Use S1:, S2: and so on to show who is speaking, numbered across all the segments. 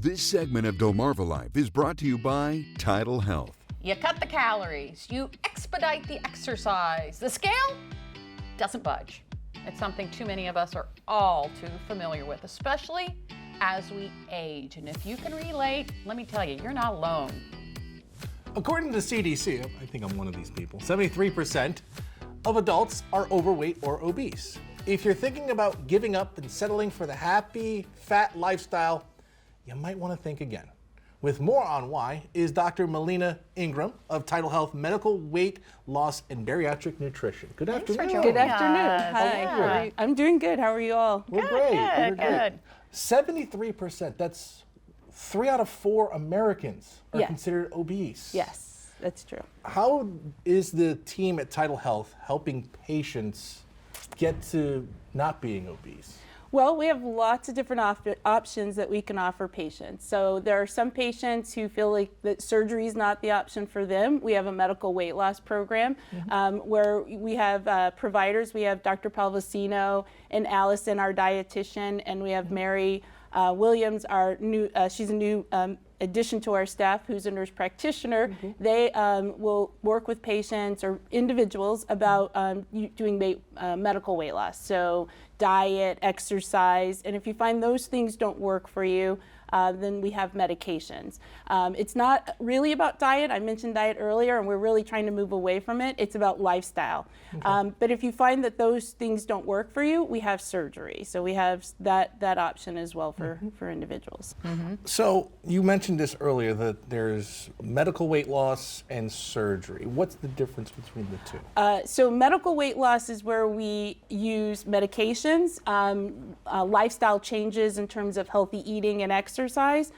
S1: This segment of DelmarvaLife is brought to you by Tidal Health.
S2: You cut the calories, you expedite the exercise. The scale doesn't budge. It's something too many of us are all too familiar with, especially as we age. And if you can relate, let me tell you, you're not alone.
S3: According to the CDC, I think I'm one of these people, 73% of adults are overweight or obese. If you're thinking about giving up and settling for the happy, fat lifestyle, you might want to think again. With more on why is Dr. Melina Ingram of Tidal Health Medical Weight Loss and Bariatric Nutrition. Good afternoon.
S4: Good afternoon. Hi. I'm doing good. How are you all?
S3: We're great. We're great. 73%, that's 3 out of 4 Americans are considered obese.
S4: Yes, that's true.
S3: How is the team at Tidal Health helping patients get to not being obese?
S4: Well, we have lots of different options that we can offer patients. So there are some patients who feel like that surgery is not the option for them. We have a medical weight loss program where we have providers. We have Dr. Palvicino and Allison, our dietitian, and we have Mary Williams, our new. She's a new addition to our staff, who's a nurse practitioner. They will work with patients or individuals about doing medical weight loss. So diet, exercise, and if you find those things don't work for you, then we have medications. It's not really about diet. I mentioned diet earlier, and we're really trying to move away from it. It's about lifestyle. But if you find that those things don't work for you, we have surgery. So we have that option as well for individuals.
S3: So you mentioned this earlier, that there's medical weight loss and surgery. What's the difference between the two?
S4: So medical weight loss is where we use medications, lifestyle changes in terms of healthy eating and exercise.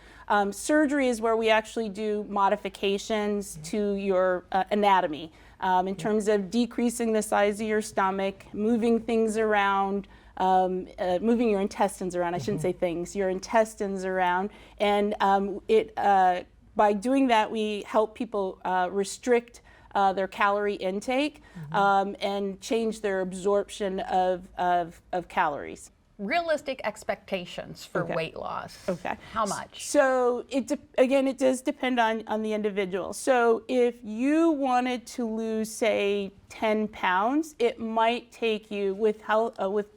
S4: Surgery is where we actually do modifications to your anatomy in terms of decreasing the size of your stomach, moving things around, moving your intestines around. I shouldn't say things, your intestines around. And by doing that, we help people restrict their calorie intake and change their absorption of calories.
S2: Realistic expectations for weight loss.
S4: Okay.
S2: How much?
S4: So it does depend on the individual. So if you wanted to lose, say, 10 pounds, it might take you, with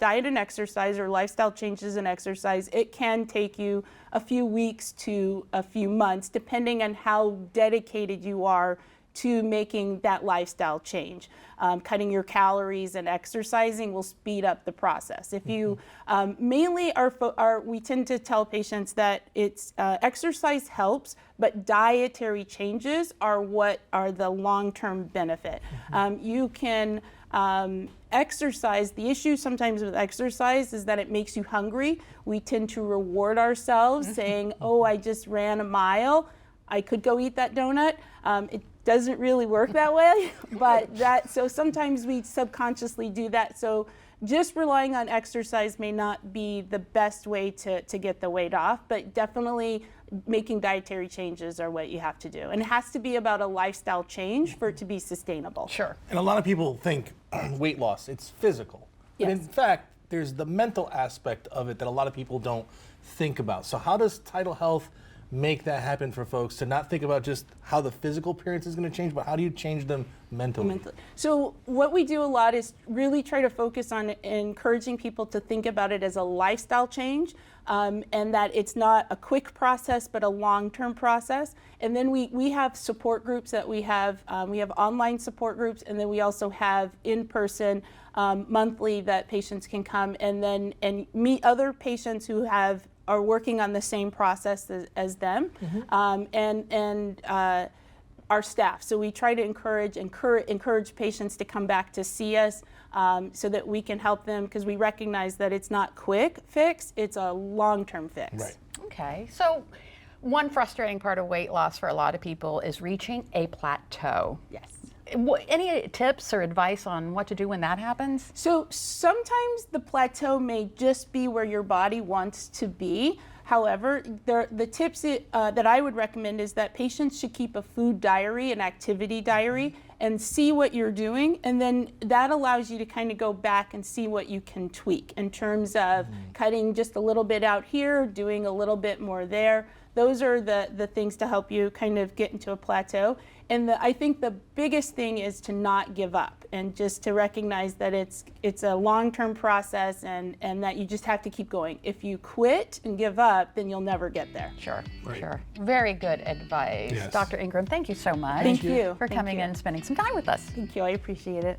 S4: diet and exercise or lifestyle changes and exercise, it can take you a few weeks to a few months, depending on how dedicated you are to making that lifestyle change. Cutting your calories and exercising will speed up the process. If you mainly we tend to tell patients that it's exercise helps, but dietary changes are what are the long-term benefit. You can exercise. The issue sometimes with exercise is that it makes you hungry. We tend to reward ourselves saying, oh, I just ran a mile, I could go eat that donut. It doesn't really work that way, but so sometimes we subconsciously do that. So just relying on exercise may not be the best way to get the weight off, but definitely making dietary changes are what you have to do. And it has to be about a lifestyle change for it to be sustainable.
S2: Sure.
S3: And a lot of people think weight loss, it's physical. But in fact, there's the mental aspect of it that a lot of people don't think about. So how does Tidal Health make that happen for folks to not think about just how the physical appearance is going to change, but how do you change them mentally?
S4: So what we do a lot is really try to focus on encouraging people to think about it as a lifestyle change, and that it's not a quick process, but a long-term process. And then we have support groups that we have online support groups, and then we also have in-person monthly that patients can come and meet other patients who are working on the same process as them, and our staff. So we try to encourage patients to come back to see us so that we can help them, because we recognize that it's not quick fix, it's a long-term fix.
S3: Right.
S2: Okay, so one frustrating part of weight loss for a lot of people is reaching a plateau.
S4: Yes.
S2: Any tips or advice on what to do when that happens?
S4: So sometimes the plateau may just be where your body wants to be. However, the tips that I would recommend is that patients should keep a food diary, an activity diary, and see what you're doing, and then that allows you to kind of go back and see what you can tweak in terms of cutting just a little bit out here, doing a little bit more there. those are the things to help you kind of get into a plateau. And I think the biggest thing is to not give up and just to recognize that it's a long-term process and that you just have to keep going. If you quit and give up, then you'll never get there.
S2: Sure,
S3: Right.
S2: sure. Very good advice.
S3: Yes.
S2: Dr. Ingram, thank you so much
S4: Thank you.
S2: for
S4: Thank
S2: coming
S4: you.
S2: in and spending some time with us.
S4: Thank you. I appreciate it.